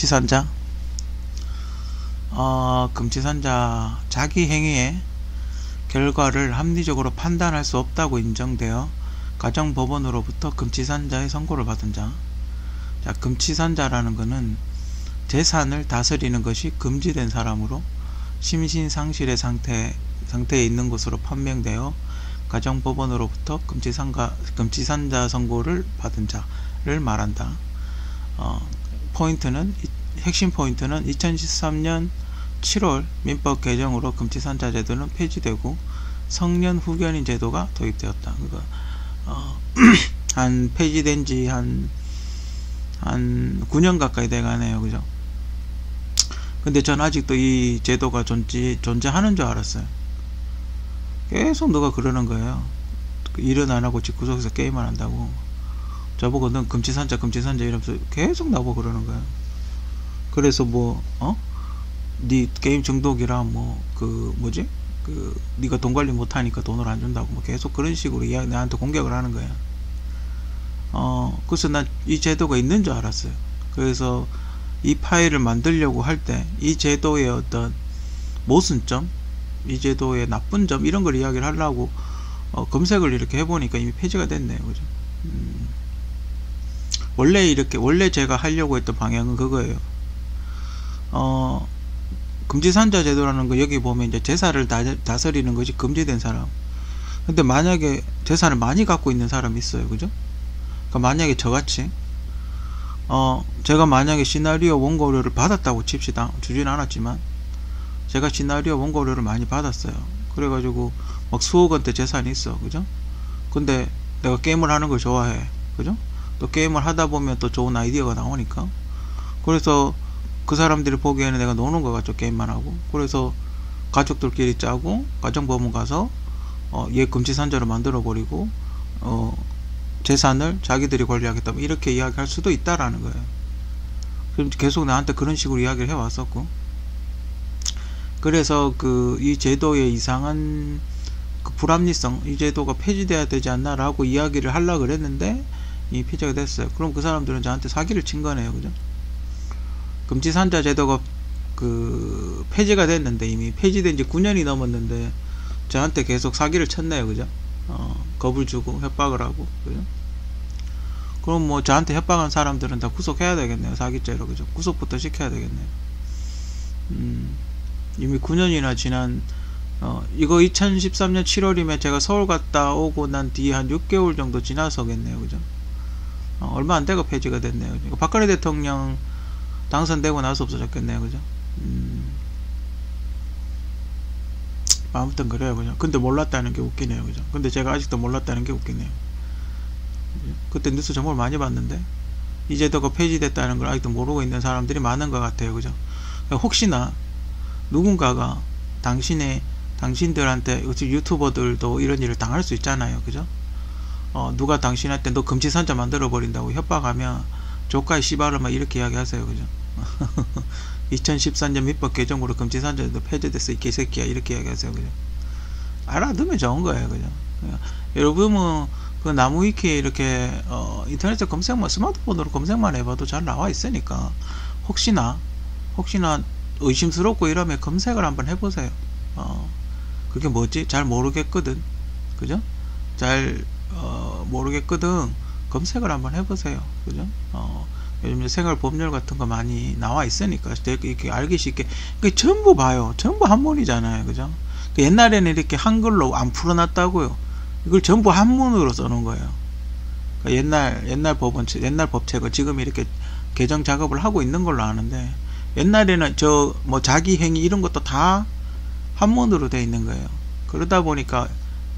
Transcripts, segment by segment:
금치산자. 금치산자 자기 행위의 결과를 합리적으로 판단할 수 없다고 인정되어 가정법원으로부터 금치산자의 선고를 받은 자. 자, 금치산자라는 것은 재산을 다스리는 것이 금지된 사람으로 심신상실의 상태에 있는 것으로 판명되어 가정법원으로부터 금치산자 선고를 받은 자를 말한다. 핵심 포인트는 2013년 7월 민법 개정으로 금치산자 제도는 폐지되고 성년 후견인 제도가 도입되었다. 그러니까 한 폐지된 지 한 9년 가까이 돼가네요. 그죠? 근데 전 아직도 이 제도가 존재하는 줄 알았어요. 계속 누가 그러는 거예요. 일은 안 하고 집구석에서 게임만 한다고. 저보고 넌 금치산자 이러면서 계속 나보고 그러는 거예요. 그래서 니 게임 중독이라 니가 돈 관리 못하니까 돈을 안 준다고 계속 그런 식으로 나한테 공격을 하는 거예요. 그래서 난 이 제도가 있는 줄 알았어요. 그래서 이 파일을 만들려고 할 때 이 제도의 어떤 모순점, 이 제도의 나쁜 점 이런 걸 이야기를 하려고 검색을 이렇게 해보니까 이미 폐지가 됐네요. 그죠? 원래 제가 하려고 했던 방향은 그거예요. 금치산자 제도라는 거 여기 보면 이제 재산을 다스리는 것이 금지된 사람. 근데 만약에 재산을 많이 갖고 있는 사람이 있어요. 그죠? 그러니까 만약에 저같이 제가 만약에 시나리오 원고료를 받았다고 칩시다. 주진 않았지만 제가 시나리오 원고료를 많이 받았어요. 그래가지고 막 수억 원대 재산이 있어. 그죠? 근데 내가 게임을 하는 걸 좋아해. 그죠? 또 게임을 하다 보면 또 좋은 아이디어가 나오니까. 그래서 그 사람들이 보기에는 내가 노는 것 같죠. 게임만 하고. 그래서 가족들끼리 짜고 가정법원 가서 얘 금치산자로 만들어 버리고 재산을 자기들이 관리하겠다 이렇게 이야기할 수도 있다라는 거예요. 그럼 계속 나한테 그런 식으로 이야기를 해왔었고, 그래서 이 제도의 이상한 불합리성, 이 제도가 폐지돼야 되지 않나 라고 이야기를 하려고 그랬는데 이 폐지가 됐어요. 그럼 그 사람들은 저한테 사기를 친 거네요. 그죠? 금치산자 제도가 폐지가 됐는데 이미 폐지된 지 9년이 넘었는데 저한테 계속 사기를 쳤네요. 그죠? 겁을 주고 협박을 하고. 그죠? 그럼 저한테 협박한 사람들은 다 구속해야 되겠네요. 사기죄로. 그죠? 구속부터 시켜야 되겠네요. 이미 9년이나 지난 이거 2013년 7월이면 제가 서울 갔다 오고 난 뒤에 한 6개월 정도 지나서겠네요. 그죠? 얼마 안 되고 폐지가 됐네요. 이거 박근혜 대통령 당선되고 나서 없어졌겠네요. 그죠? 아무튼 그래요. 그죠? 근데 몰랐다는 게 웃기네요. 그죠? 근데 제가 아직도 몰랐다는 게 웃기네요. 그때 뉴스 정말 많이 봤는데 이 제도가 폐지됐다는 걸 아직도 모르고 있는 사람들이 많은 것 같아요. 그죠? 혹시나 누군가가 당신들한테 유튜버들도 이런 일을 당할 수 있잖아요. 그죠? 누가 당신한테 너 금치산자 만들어 버린다고 협박하면 조카의 씨발을 막 이렇게 이야기하세요. 그죠? 2014년 민법 개정으로 금치산자도 폐지됐어 이 개새끼야 이렇게 이야기하세요. 그죠? 알아두면 좋은 거예요. 그죠? 여러분은 그 나무위키에 이렇게 인터넷에 스마트폰으로 검색만 해봐도 잘 나와 있으니까 혹시나 의심스럽고 이러면 검색을 한번 해보세요. 그게 뭐지? 잘 모르겠거든. 그죠? 잘 모르겠거든. 검색을 한번 해보세요. 그죠? 요즘 생활법률 같은 거 많이 나와 있으니까 이렇게 알기 쉽게. 전부 봐요. 전부 한문이잖아요. 그죠? 옛날에는 이렇게 한글로 안 풀어놨다고요. 이걸 전부 한문으로 써놓은 거예요. 옛날 법책을 지금 이렇게 개정 작업을 하고 있는 걸로 아는데, 옛날에는 자기 행위 이런 것도 다 한문으로 돼 있는 거예요. 그러다 보니까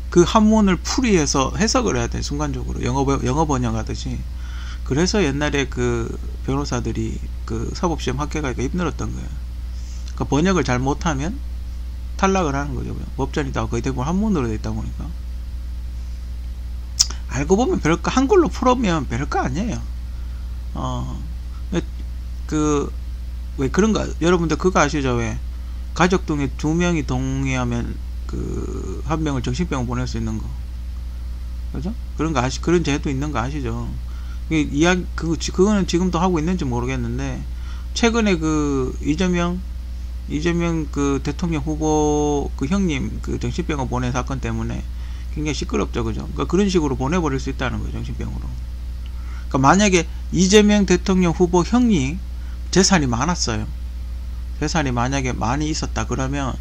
그 한문을 풀이해서 해석을 해야 돼. 순간적으로 영어 번역하듯이. 그래서 옛날에 그 변호사들이 사법시험 합격하기가 힘들었던 거예요. 그러니까 번역을 잘 못하면 탈락을 하는 거죠. 법전이 다 거의 대부분 한문으로 돼 있다 보니까. 알고 보면 한글로 풀으면 별거 아니에요. 왜 그런가? 여러분들 그거 아시죠? 왜 가족 중에 2명이 동의하면 한 명을 정신병원 보낼 수 있는 거. 그죠? 그런 제도 있는 거 아시죠? 그거는 지금도 하고 있는지 모르겠는데, 최근에 그 이재명 그 대통령 후보 그 형님 그 정신병원 보낸 사건 때문에 굉장히 시끄럽죠, 그죠? 그러니까 그런 식으로 보내버릴 수 있다는 거예요, 정신병으로. 그러니까 만약에 이재명 대통령 후보 형이 재산이 많았어요. 재산이 만약에 많이 있었다 그러면,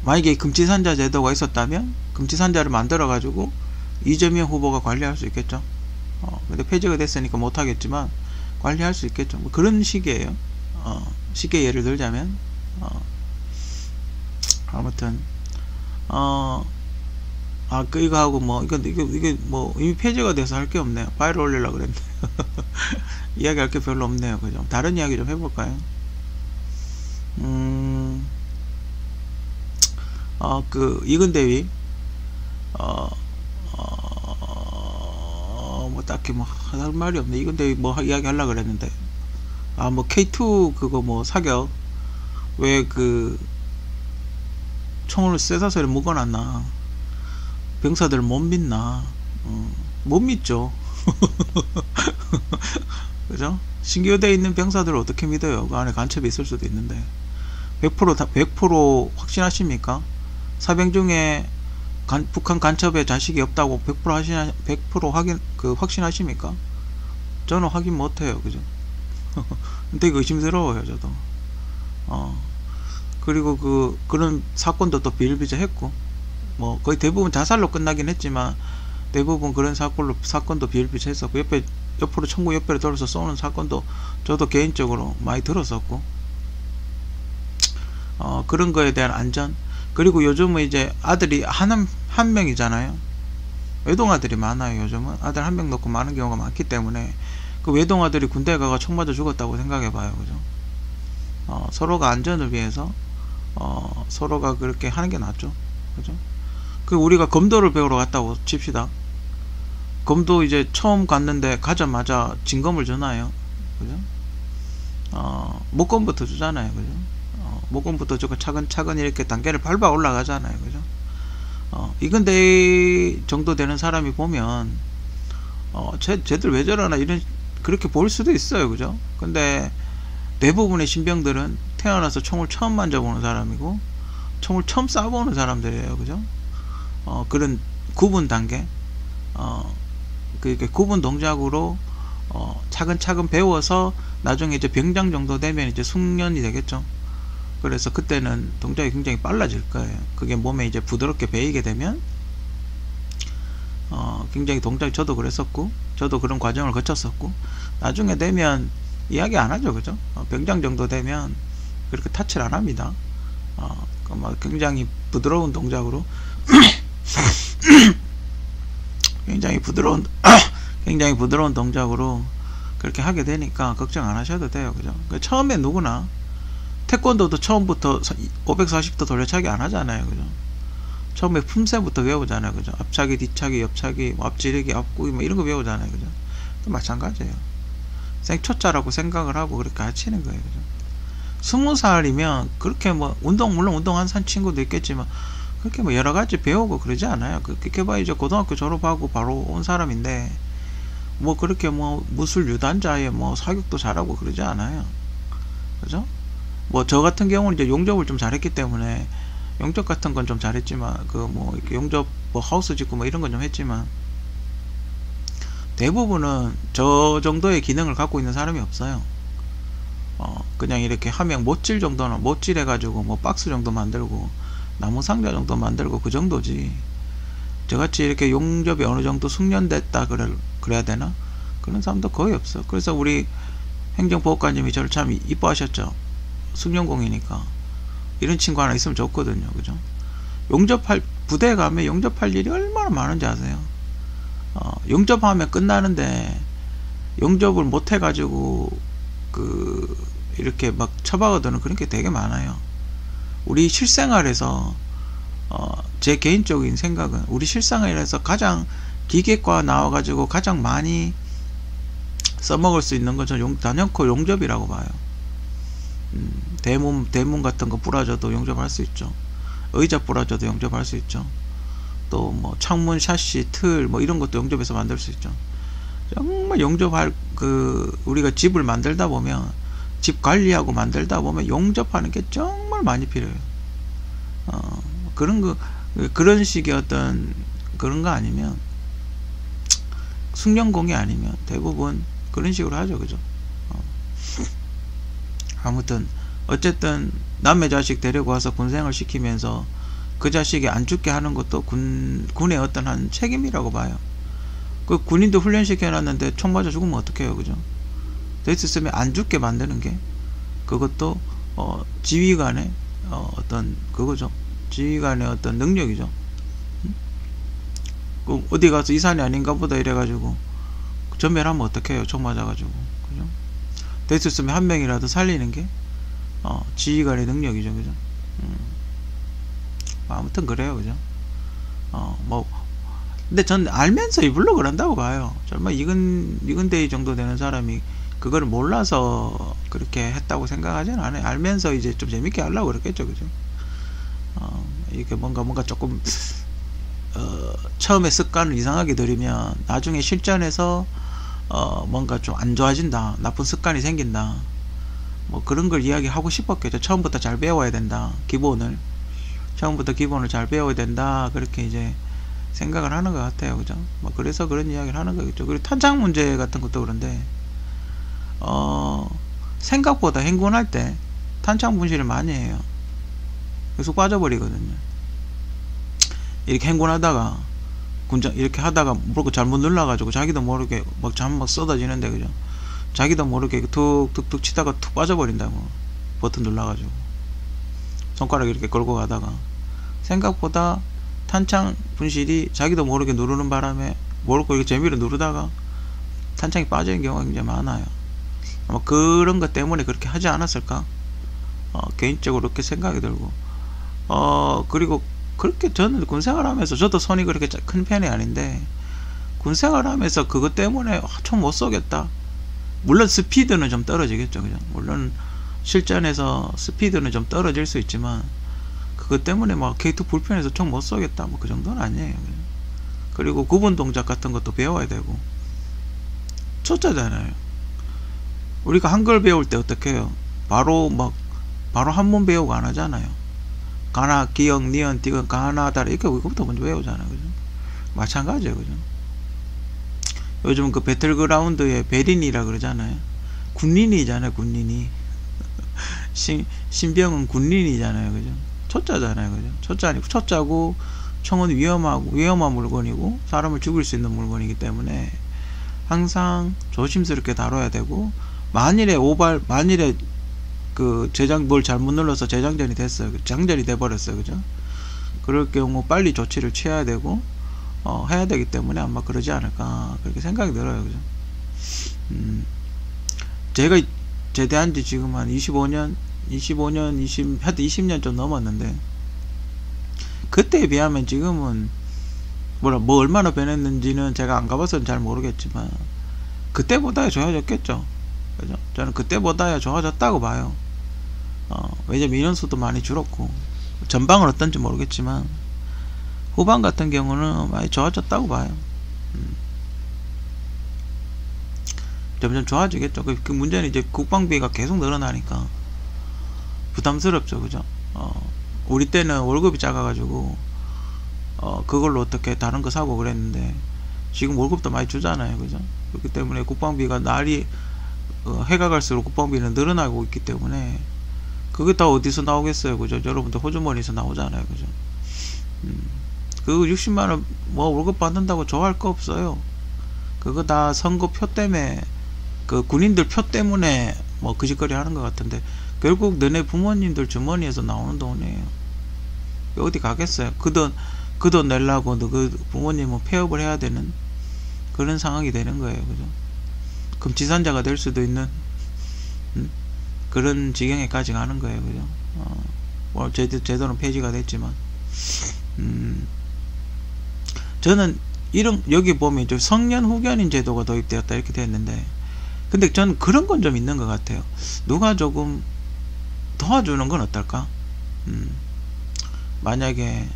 만약에 금치산자 제도가 있었다면 금치산자를 만들어 가지고 이재명 후보가 관리할 수 있겠죠. 근데 폐지가 됐으니까 못하겠지만 관리할 수 있겠죠. 뭐 그런 식이에요. 쉽게 예를 들자면, 아무튼 이거 하고 뭐 이게 뭐 이미 폐지가 돼서 할 게 없네요. 파일 올리려고 그랬는데 이야기할 게 별로 없네요, 그죠? 다른 이야기 좀 해볼까요? 그 이근대위 뭐 딱히 뭐 할 말이 없네. 이근대위 뭐 이야기 하려고 그랬는데, 뭐 K2 그거 뭐 사격, 왜 그 총을 쇠사슬에 묶어놨나, 병사들 못 믿나? 못 믿죠. 그죠? 신규되어 있는 병사들을 어떻게 믿어요? 그 안에 간첩이 있을 수도 있는데. 100% 확신하십니까? 사병 중에 북한 간첩의 자식이 없다고 100% 확신하십니까? 저는 확인 못해요, 그죠? 되게 의심스러워요, 저도. 그리고 그런 사건도 또 비일비재했고, 뭐 거의 대부분 자살로 끝나긴 했지만 대부분 그런 사건도 비일비재했었고, 옆으로 총구 옆으로 돌아서 쏘는 사건도 저도 개인적으로 많이 들었었고, 그런 거에 대한 안전. 그리고 요즘은 이제 아들이 한 명이잖아요. 외동아들이 많아요. 요즘은 아들 한 명 놓고 많은 경우가 많기 때문에 그 외동아들이 군대에 가가 총 맞아 죽었다고 생각해봐요, 그죠? 서로가 안전을 위해서 서로가 그렇게 하는 게 낫죠, 그죠? 그 우리가 검도를 배우러 갔다고 칩시다. 검도 이제 처음 갔는데 가자마자 진검을 주나요, 그죠? 목검부터 주잖아요, 그죠? 목검부터 주고 차근차근 이렇게 단계를 밟아 올라가잖아요, 그죠? 이근대 정도 되는 사람이 보면 쟤들 왜 저러나 그렇게 볼 수도 있어요, 그죠? 근데 대부분의 신병들은 태어나서 총을 처음 만져보는 사람이고 총을 처음 쏴보는 사람들이에요, 그죠? 그런 구분 단계, 구분 동작으로 차근차근 배워서 나중에 이제 병장 정도 되면 이제 숙련이 되겠죠. 그래서 그때는 동작이 굉장히 빨라질 거예요. 그게 몸에 이제 부드럽게 배이게 되면 굉장히 동작이, 저도 그랬었고 저도 그런 과정을 거쳤었고, 나중에 되면 이야기 안 하죠, 그죠? 병장 정도 되면 그렇게 타치를 안 합니다. 굉장히 부드러운 동작으로 굉장히 부드러운 동작으로 그렇게 하게 되니까 걱정 안 하셔도 돼요, 그죠? 처음에 누구나 태권도도 처음부터 540도 돌려차기 안 하잖아요, 그죠? 처음에 품새부터 외우잖아요, 그죠? 앞차기, 뒤차기, 옆차기, 앞지르기, 앞구기 뭐 이런 거 외우잖아요, 그죠? 또 마찬가지예요. 생초짜라고 생각을 하고 그렇게 가르치는 거예요, 그죠? 20살이면 그렇게 뭐 물론 운동한 친구도 있겠지만 그렇게 뭐 여러 가지 배우고 그러지 않아요. 그렇게 봐 이제 고등학교 졸업하고 바로 온 사람인데 뭐 그렇게 뭐 무술 유단자에 뭐 사격도 잘하고 그러지 않아요, 그죠? 뭐 저 같은 경우는 이제 용접을 좀 잘했기 때문에 용접 같은 건 좀 잘했지만 이렇게 용접 뭐 하우스 짓고 뭐 이런 건 좀 했지만 대부분은 저 정도의 기능을 갖고 있는 사람이 없어요. 그냥 이렇게 하면 못질 정도는 못질 해가지고 뭐 박스 정도 만들고 나무 상자 정도 만들고 그 정도지, 저같이 이렇게 용접이 어느 정도 숙련됐다 그래야 되나? 그런 사람도 거의 없어. 그래서 우리 행정보호관님이 저를 참 이뻐하셨죠. 숙련공이니까 이런 친구 하나 있으면 좋거든요, 그죠? 부대에 가면 용접할 일이 얼마나 많은지 아세요? 용접하면 끝나는데 용접을 못 해가지고 이렇게 막 처박아두는 그런 게 되게 많아요. 우리 실생활에서 제 개인적인 생각은 우리 실생활에서 가장 기계과 나와가지고 가장 많이 써먹을 수 있는 건 저는 단연코 용접이라고 봐요. 대문 같은 거 부러져도 용접할 수 있죠. 의자 부러져도 용접할 수 있죠. 또 뭐 창문 샤시 틀 뭐 이런 것도 용접해서 만들 수 있죠. 정말 용접할 우리가 집을 만들다 보면 집 관리하고 만들다 보면 용접하는 게 정말 많이 필요해요. 그런 식의 어떤 그런 거 아니면, 숙련공이 아니면 대부분 그런 식으로 하죠. 그죠? 아무튼 어쨌든 남의 자식 데리고 와서 군생활 시키면서 그 자식이 안 죽게 하는 것도 군의 어떤 한 책임이라고 봐요. 그 군인도 훈련시켜놨는데 총 맞아 죽으면 어떡해요. 그죠? 됐으면 안 죽게 만드는 게, 그것도 지휘관의 어떤 그거죠. 지휘관의 어떤 능력이죠. 어디 가서 이 산이 아닌가 보다 이래가지고 전멸하면 어떡해요. 총 맞아가지고. 그죠? 됐으면 한 명이라도 살리는 게 지휘관의 능력이죠. 그죠? 아무튼 그래요. 그죠? 근데 전 알면서 일부러 그런다고 봐요. 정말 이근대위 정도 되는 사람이 그걸 몰라서 그렇게 했다고 생각하지는 않아요. 알면서 이제 좀 재밌게 하려고 그랬겠죠. 그죠? 이렇게 뭔가 조금 처음에 습관을 이상하게 들이면 나중에 실전에서 뭔가 좀 안 좋아진다, 나쁜 습관이 생긴다, 뭐 그런 걸 이야기하고 싶었겠죠. 처음부터 잘 배워야 된다, 처음부터 기본을 잘 배워야 된다, 그렇게 이제 생각을 하는 것 같아요. 그죠? 뭐 그래서 그런 이야기를 하는 거겠죠. 그리고 탄창 문제 같은 것도 그런데 생각보다 행군할 때 탄창 분실을 많이 해요. 계속 빠져버리거든요. 이렇게 행군하다가 군장 이렇게 하다가 모르고 잘못 눌러가지고 자기도 모르게 막 잠 쏟아지는데, 그죠? 자기도 모르게 툭툭툭 치다가 툭 빠져버린다고. 버튼 눌러가지고 손가락 이렇게 걸고 가다가 생각보다 탄창 분실이 자기도 모르게 누르는 바람에 모르고 이렇게 재미로 누르다가 탄창이 빠지는 경우가 굉장히 많아요. 아마 그런 것 때문에 그렇게 하지 않았을까? 개인적으로 그렇게 생각이 들고, 그리고 그렇게 저는 군생활 하면서, 저도 손이 그렇게 큰 편이 아닌데 군생활 하면서 그것 때문에 총 못 쏘겠다. 물론 스피드는 좀 떨어지겠죠. 그죠? 물론 실전에서 스피드는 좀 떨어질 수 있지만 그것 때문에 막 K2 불편해서 총 못 쏘겠다, 뭐 그 정도는 아니에요. 그죠? 그리고 구분 동작 같은 것도 배워야 되고, 초짜잖아요. 우리가 한글 배울 때 어떻게 해요? 바로 한문 배우고 안 하잖아요. 가나, 기역, 니은, 디귿, 가나, 다라 이렇게 그것부터 먼저 외우잖아요. 그죠? 마찬가지예요. 그죠? 요즘 그 배틀그라운드에 베린이라 그러잖아요. 군린이잖아요. 군린이. 신병은 군린이잖아요. 그죠? 초짜잖아요. 그죠? 초짜고 총은 위험한 물건이고 사람을 죽일 수 있는 물건이기 때문에 항상 조심스럽게 다뤄야 되고, 만일에 그 뭘 잘못 눌러서 재장전이 됐어요. 장전이 돼 버렸어요. 그죠? 그럴 경우 빨리 조치를 취해야 되고 해야 되기 때문에 아마 그러지 않을까, 그렇게 생각이 들어요. 그죠? 제가 제대한 지 지금 한 25년, 하여튼 20년 좀 넘었는데, 그때에 비하면 지금은 뭐 얼마나 변했는지는 제가 안 가봐서는 잘 모르겠지만 그때보다 좋아졌겠죠. 그죠? 저는 그때보다 좋아졌다고 봐요. 왜냐면 인원수도 많이 줄었고, 전방은 어떤지 모르겠지만 후방 같은 경우는 많이 좋아졌다고 봐요. 점점 좋아지겠죠. 그 문제는 이제 국방비가 계속 늘어나니까 부담스럽죠. 그죠? 우리 때는 월급이 작아가지고 그걸로 어떻게 다른 거 사고 그랬는데 지금 월급도 많이 주잖아요. 그죠? 그렇기 때문에 국방비가 해가 갈수록 국방비는 늘어나고 있기 때문에 그게 다 어디서 나오겠어요. 그죠? 여러분들 호주머니에서 나오잖아요. 그죠? 그 60만원 뭐 월급 받는다고 좋아할 거 없어요. 그거 다 선거 표 때문에, 그 군인들 표 때문에 뭐 그 짓거리 하는 것 같은데 결국 너네 부모님들 주머니에서 나오는 돈이에요. 어디 가겠어요? 그 돈 내려고 그 부모님은 폐업을 해야 되는 그런 상황이 되는 거예요. 그죠? 그럼 지산자가 될 수도 있는 그런 지경에까지 가는 거예요. 그죠? 뭐 제도는 폐지가 됐지만 저는 여기 보면 좀 성년 후견인 제도가 도입되었다 이렇게 되었는데, 근데 저는 그런 건 좀 있는 것 같아요. 누가 조금 도와주는 건 어떨까? 만약에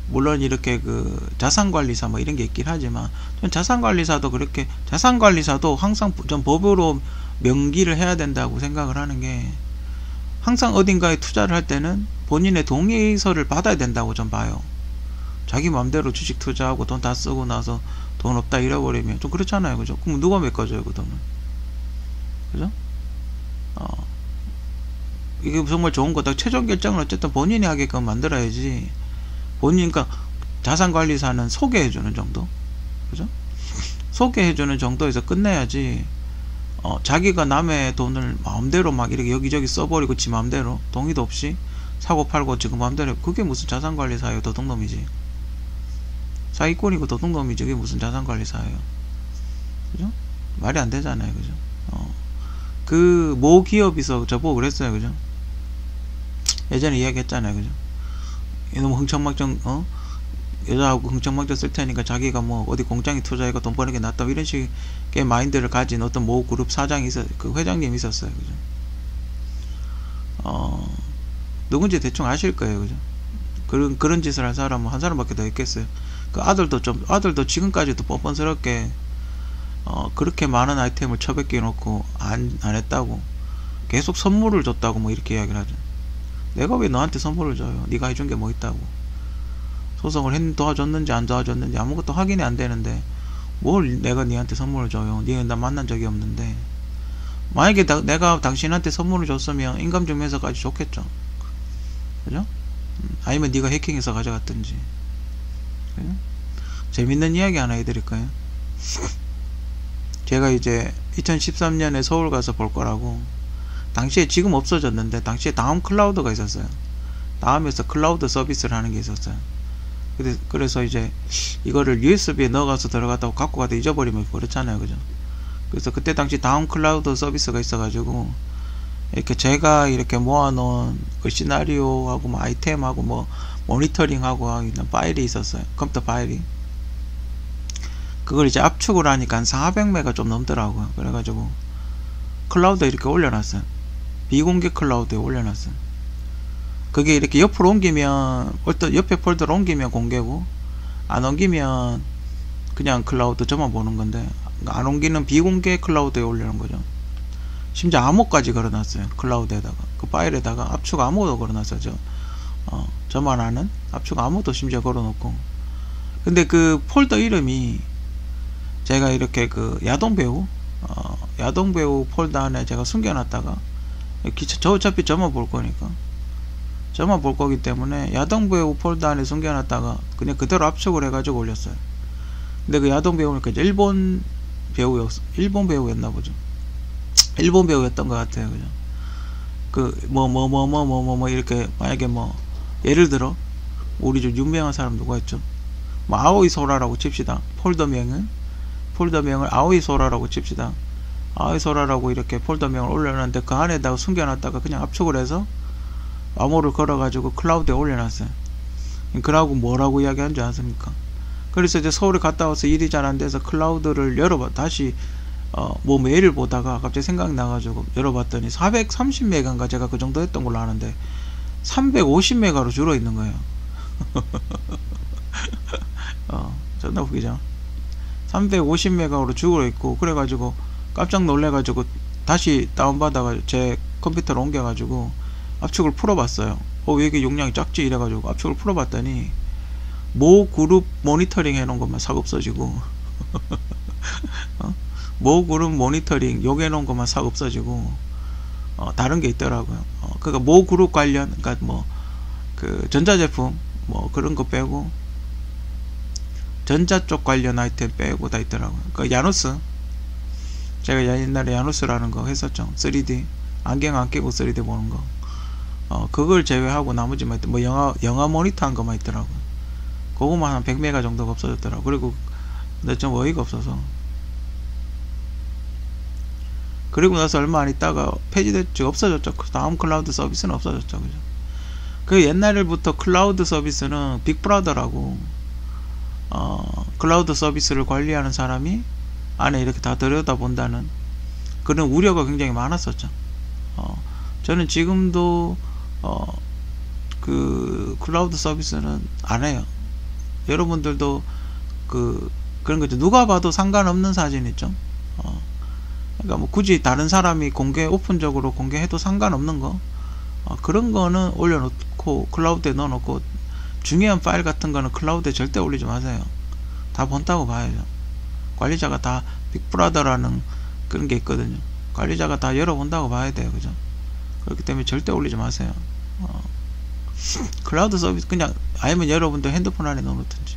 물론 이렇게 그 자산관리사 뭐 이런 게 있긴 하지만, 전 자산관리사도 항상 좀 법으로 명기를 해야 된다고 생각을 하는 게, 항상 어딘가에 투자를 할 때는 본인의 동의서를 받아야 된다고 좀 봐요. 자기 마음대로 주식 투자하고 돈 다 쓰고 나서 돈 없다 잃어버리면 좀 그렇잖아요. 그죠? 그럼 누가 메꿔줘요, 그 돈을? 그죠? 이게 정말 좋은 거다. 최종 결정은 어쨌든 본인이 하게끔 만들어야지. 본인, 그러니까 자산관리사는 소개해주는 정도? 그죠? 소개해주는 정도에서 끝내야지, 자기가 남의 돈을 마음대로 막 이렇게 여기저기 써버리고 지 마음대로 동의도 없이 사고 팔고 지금 마음대로, 그게 무슨 자산관리사예요? 도둑놈이지. 사기꾼이고 도둑놈이지. 그게 무슨 자산관리사예요? 그죠? 말이 안 되잖아요. 그죠? 그 모 기업에서 저보고 그랬어요. 그죠? 예전에 이야기했잖아요. 그죠? 너무 흥청망청 여자하고 흥청망청 쓸 테니까 자기가 뭐 어디 공장에 투자해가 돈 버는 게 낫다, 이런 식의 마인드를 가진 어떤 모 그룹 사장이 그 회장님이 있었어요. 그죠? 누군지 대충 아실 거예요. 그죠? 그런 짓을 할 사람은 한 사람밖에 더 있겠어요. 그 아들도 지금까지도 뻔뻔스럽게 그렇게 많은 아이템을 처박혀 놓고 안 했다고, 계속 선물을 줬다고 뭐 이렇게 이야기를 하죠. 내가 왜 너한테 선물을 줘요? 네가 해준 게 뭐 있다고? 소송을 도와줬는지 안 도와줬는지 아무것도 확인이 안 되는데 뭘 내가 니한테 선물을 줘요? 니는 나 만난 적이 없는데. 만약에 내가 당신한테 선물을 줬으면 인감증명서까지 줬겠죠. 그죠? 아니면 네가 해킹해서 가져갔든지. 그죠? 재밌는 이야기 하나 해드릴까요? 제가 이제 2013년에 서울 가서 볼 거라고, 당시에 지금 없어졌는데 당시에 다음 클라우드가 있었어요. 다음에서 클라우드 서비스를 하는 게 있었어요. 그래서 이제 이거를 USB에 넣어가서 들어갔다고 갖고 가다 잊어버리면 그렇잖아요. 그죠? 그래서 그때 당시 다음 클라우드 서비스가 있어가지고, 이렇게 제가 이렇게 모아놓은 그 시나리오하고 뭐 아이템하고 뭐 모니터링하고 있는 파일이 있었어요. 컴퓨터 파일이. 그걸 이제 압축을 하니까 한 400메가 좀 넘더라고요. 그래가지고 클라우드에 이렇게 올려놨어요. 비공개 클라우드에 올려놨어요. 그게 이렇게 옆으로 옮기면, 옆에 폴더로 옮기면 공개고, 안 옮기면 그냥 클라우드 저만 보는 건데, 안 옮기는 비공개 클라우드에 올리는 거죠. 심지어 암호까지 걸어놨어요. 클라우드에다가, 그 파일에다가 압축 암호도 걸어놨어요. 저만 아는 압축 암호도 심지어 걸어놓고. 근데 그 폴더 이름이, 제가 이렇게 그 야동배우 폴더 안에 제가 숨겨놨다가, 저 어차피 저만 볼 거니까, 저만 볼 거기 때문에 야동배우 폴더 안에 숨겨놨다가 그냥 그대로 압축을 해가지고 올렸어요. 근데 그 야동배우는 그 일본 배우였나 보죠. 일본 배우였던 것 같아요. 그죠? 그 이렇게, 만약에 뭐 예를 들어 우리 좀 유명한 사람 누가 있죠? 뭐 아오이 소라라고 칩시다. 폴더명을 아오이 소라라고 칩시다. 아오이 소라라고 이렇게 폴더명을 올려놨는데 그 안에다가 숨겨놨다가 그냥 압축을 해서 암호를 걸어가지고 클라우드에 올려놨어요. 그러고 뭐라고 이야기한 줄 아십니까? 그래서 이제 서울에 갔다 와서 일이 잘 안 돼서 클라우드를 다시 뭐 메일을 보다가 갑자기 생각나가지고 열어봤더니 430메가인가, 제가 그 정도 했던 걸로 아는데 350메가로 줄어 있는 거예요. 존나 웃기죠? 350메가로 줄어 있고, 그래가지고 깜짝 놀래가지고 다시 다운받아가 제 컴퓨터로 옮겨가지고 압축을 풀어봤어요. 왜 이게 용량이 작지? 이래가지고 압축을 풀어봤더니 모 그룹 모니터링 해놓은 것만 싹 없어지고 모 그룹 모니터링 욕 해놓은 것만 싹 없어지고, 다른 게 있더라고요. 그러니까 모 그룹 관련, 그러니까 뭐 그 전자제품 뭐 그런 거 빼고, 전자 쪽 관련 아이템 빼고 다 있더라고요. 그 야누스, 제가 옛날에 야누스라는 거 했었죠. 3D 안경 안 끼고 3D 보는 거. 그걸 제외하고 나머지만 뭐 영화 모니터 한 거만 있더라고요. 그거만 한 100메가 정도가 없어졌더라고요. 그리고 근데 좀 어이가 없어서, 그리고 나서 얼마 안 있다가 폐지됐죠. 없어졌죠. 다음 클라우드 서비스는 없어졌죠. 그죠? 그 옛날부터 클라우드 서비스는 빅브라더라고, 클라우드 서비스를 관리하는 사람이 안에 이렇게 다 들여다본다는 그런 우려가 굉장히 많았었죠. 저는 지금도 그 클라우드 서비스는 안 해요. 여러분들도 그런 거죠. 누가 봐도 상관없는 사진 있죠. 그러니까 뭐 굳이 다른 사람이 공개 오픈적으로 공개해도 상관없는 거, 그런 거는 올려놓고 클라우드에 넣어놓고, 중요한 파일 같은 거는 클라우드에 절대 올리지 마세요. 다 본다고 봐야죠. 관리자가 다 빅브라더라는 그런 게 있거든요. 관리자가 다 열어본다고 봐야 돼요. 그죠? 그렇기 때문에 절대 올리지 마세요. 클라우드 서비스 그냥 아니면 여러분들 핸드폰 안에 넣어놓든지,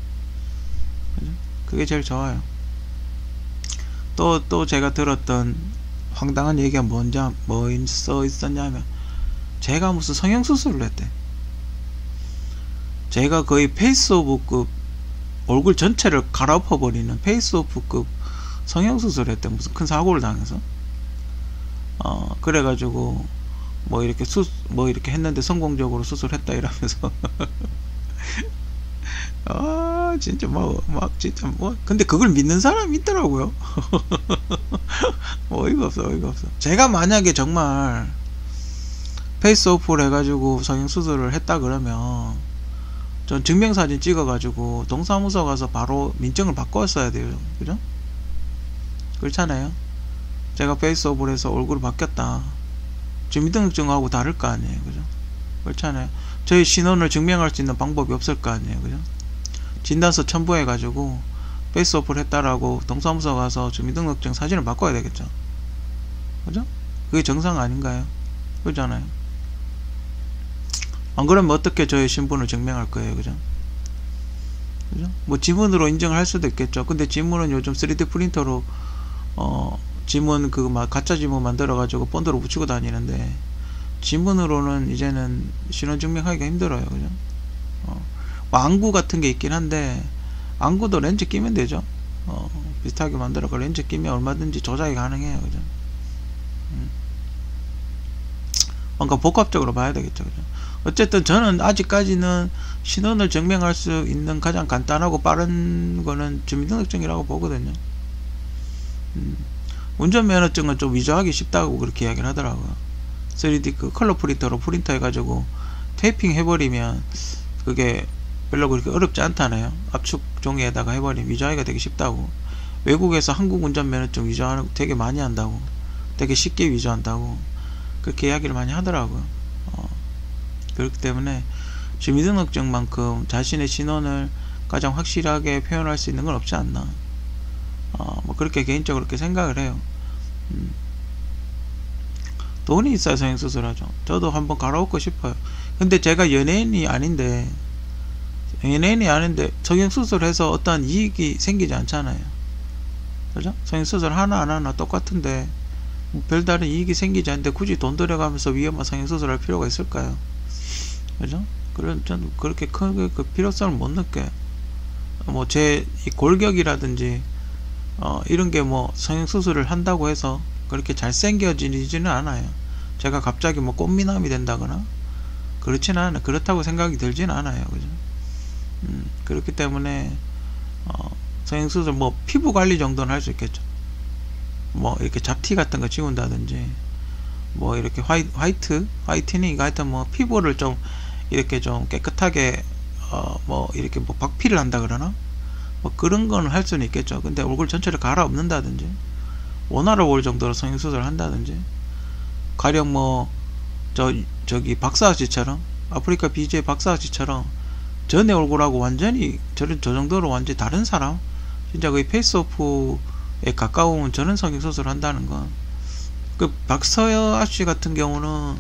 그죠? 그게 제일 좋아요. 또 제가 들었던 황당한 얘기가 뭐 써 있었냐면, 제가 무슨 성형수술을 했대. 제가 거의 페이스오프급 얼굴 전체를 갈아엎어버리는 페이스오프급 성형수술을 했대. 무슨 큰 사고를 당해서. 그래가지고 뭐 이렇게 했는데 성공적으로 수술했다 이러면서 진짜 진짜 근데 그걸 믿는 사람이 있더라고요. 어이가 없어. 제가 만약에 정말 페이스오프를 해가지고 성형수술을 했다 그러면 전 증명사진 찍어가지고 동사무소 가서 바로 민증을 바꿨어야 돼요. 그죠? 그렇잖아요. 제가 페이스오프를 해서 얼굴을 바뀌었다, 주민등록증하고 다를 거 아니에요. 그죠? 그렇잖아요. 저희 신원을 증명할 수 있는 방법이 없을 거 아니에요. 그죠? 진단서 첨부해가지고 페이스오프를 했다라고 동사무소 가서 주민등록증 사진을 바꿔야 되겠죠. 그죠? 그게 정상 아닌가요? 그렇잖아요. 안 그러면 어떻게 저의 신분을 증명할 거예요. 그죠? 그죠? 뭐 지문으로 인정을 할 수도 있겠죠. 근데 지문은 요즘 3D 프린터로 지문 가짜 지문 만들어 가지고 본드로 붙이고 다니는데, 지문으로는 이제는 신원 증명하기가 힘들어요. 그죠? 뭐 안구 같은 게 있긴 한데, 안구도 렌즈 끼면 되죠. 비슷하게 만들어가 렌즈 끼면 얼마든지 조작이 가능해요. 그죠? 뭔가 복합적으로 봐야 되겠죠. 그죠? 어쨌든 저는 아직까지는 신원을 증명할 수 있는 가장 간단하고 빠른 거는 주민등록증이라고 보거든요. 운전면허증은 좀 위조하기 쉽다고 그렇게 이야기를 하더라고요. 3D 컬러 프린터로 프린터 해가지고 테이핑 해버리면 그게 별로 그렇게 어렵지 않다네요. 압축 종이에다가 해버리면 위조하기가 되게 쉽다고. 외국에서 한국 운전면허증 위조하는 거 되게 많이 한다고, 되게 쉽게 위조한다고 그렇게 이야기를 많이 하더라고요. 그렇기 때문에 주민등록증만큼 자신의 신원을 가장 확실하게 표현할 수 있는 건 없지 않나, 뭐 그렇게 개인적으로 그렇게 생각을 해요. 돈이 있어야 성형수술하죠. 저도 한번 갈아엎고 싶어요. 근데 제가 연예인이 아닌데 성형수술해서 어떠한 이익이 생기지 않잖아요. 그죠? 성형수술 하나 안 하나 똑같은데 뭐 별다른 이익이 생기지 않는데 굳이 돈 들여가면서 위험한 성형수술 할 필요가 있을까요? 그죠? 저는 그렇게 크게 그 필요성을 못 느껴요. 뭐 제 골격이라든지 이런 게 뭐 성형수술을 한다고 해서 그렇게 잘생겨지지는 않아요. 제가 갑자기 뭐 꽃미남이 된다거나 그렇지는 않아요. 그렇다고 생각이 들지는 않아요. 그죠? 그렇기 때문에 성형수술 뭐 피부 관리 정도는 할 수 있겠죠. 뭐 이렇게 잡티 같은 거 지운다든지, 뭐 이렇게 화이트닝 하여튼 뭐 피부를 좀 이렇게 좀 깨끗하게 뭐 이렇게 뭐 박피를 한다 그러나 뭐 그런 거는 할 수는 있겠죠. 근데 얼굴 전체를 갈아엎는다든지 원활을 올 정도로 성형수술을 한다든지, 가령 뭐 저기 박사아씨처럼, 아프리카 BJ 박사아씨처럼 전에 얼굴하고 완전히 저 정도로 완전히 다른 사람, 진짜 거의 페이스오프에 가까운 저런 성형수술을 한다는 건, 그 박서아씨 같은 경우는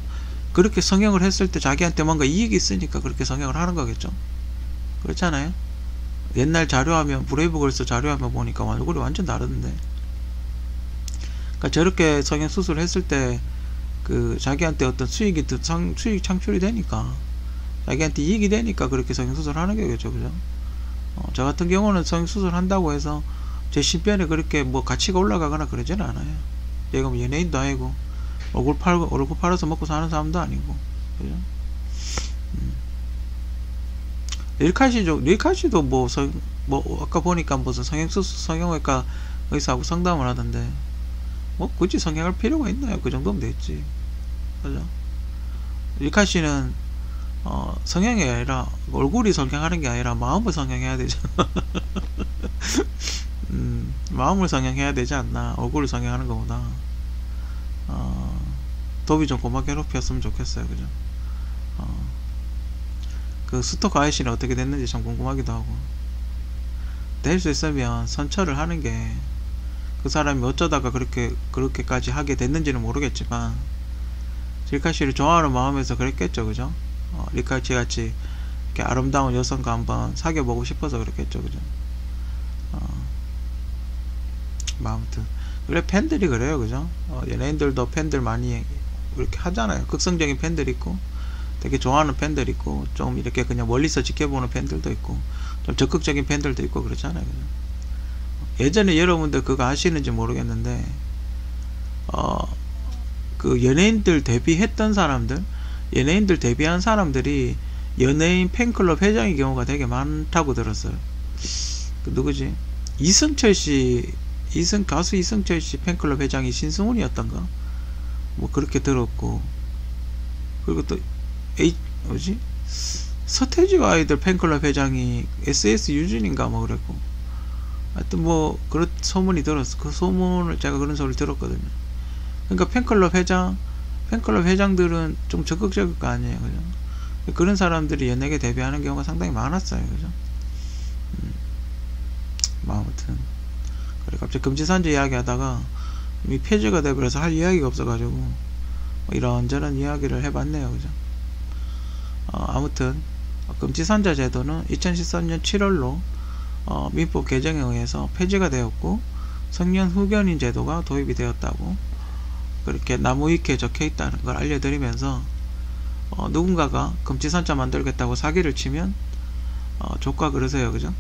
그렇게 성형을 했을 때 자기한테 뭔가 이익이 있으니까 그렇게 성형을 하는 거겠죠. 그렇잖아요. 옛날 자료하면, 브레이브걸스 자료하면 보니까 얼굴이 완전 다르던데. 그러니까 저렇게 성형수술을 했을 때 그 자기한테 어떤 수익 창출이 되니까, 자기한테 이익이 되니까 그렇게 성형수술을 하는 거겠죠. 그죠? 저 같은 경우는 성형수술 한다고 해서 제 신변에 그렇게 뭐 가치가 올라가거나 그러지는 않아요. 제가 뭐 연예인도 아니고 얼굴 팔아서 먹고 사는 사람도 아니고. 그죠? 릴카시도 뭐 아까 보니까 무슨 성형외과 의사하고 상담을 하던데, 뭐 굳이 성형할 필요가 있나요? 그 정도면 됐지. 그죠? 릴카시는 성형이 아니라, 얼굴이 성형하는 게 아니라 마음을 성형해야 되죠. 마음을 성형해야 되지 않나, 얼굴을 성형하는 것보다. 도비 좀 고마 괴롭혔으면 좋겠어요. 그죠? 그 스토커 아이씨는 어떻게 됐는지 참 궁금하기도 하고. 될 수 있으면 선처를 하는 게, 그 사람이 어쩌다가 그렇게까지 하게 됐는지는 모르겠지만, 리카씨를 좋아하는 마음에서 그랬겠죠. 그죠? 리카씨 같이 이렇게 아름다운 여성과 한번 사귀어보고 싶어서 그랬겠죠. 그죠? 아무튼 원래 팬들이 그래요. 그죠? 연예인들도 팬들 많이 이렇게 하잖아요. 극성적인 팬들 있고, 되게 좋아하는 팬들 있고, 좀 이렇게 그냥 멀리서 지켜보는 팬들도 있고, 좀 적극적인 팬들도 있고 그렇잖아요. 그죠? 예전에 여러분들 그거 아시는지 모르겠는데, 그 연예인들 데뷔했던 사람들, 연예인들 데뷔한 사람들이 연예인 팬클럽 회장의 경우가 되게 많다고 들었어요. 그 누구지? 가수 이승철 씨 팬클럽 회장이 신승훈이었던가? 뭐 그렇게 들었고, 그리고 또 뭐지? 서태지와 아이들 팬클럽 회장이 SS 유준인가 뭐 그랬고, 하여튼 뭐 그런 소문이 들었어. 그 소문을 제가 그런 소리를 들었거든요. 그러니까 팬클럽 회장들은 좀 적극적일 거 아니에요. 그죠? 그런 사람들이 연예계 데뷔하는 경우가 상당히 많았어요. 그죠? 뭐 아무튼 그래, 갑자기 금지산재 이야기 하다가 이미 폐지가 돼버려서 할 이야기가 없어가지고 뭐 이런저런 이야기를 해봤네요. 그죠? 아무튼 금지산재 제도는 2013년 7월로 민법 개정에 의해서 폐지가 되었고, 성년 후견인 제도가 도입이 되었다고 그렇게 나무위키에 적혀 있다는 걸 알려드리면서, 누군가가 금지산자 만들겠다고 사기를 치면 조카 그러세요. 그죠?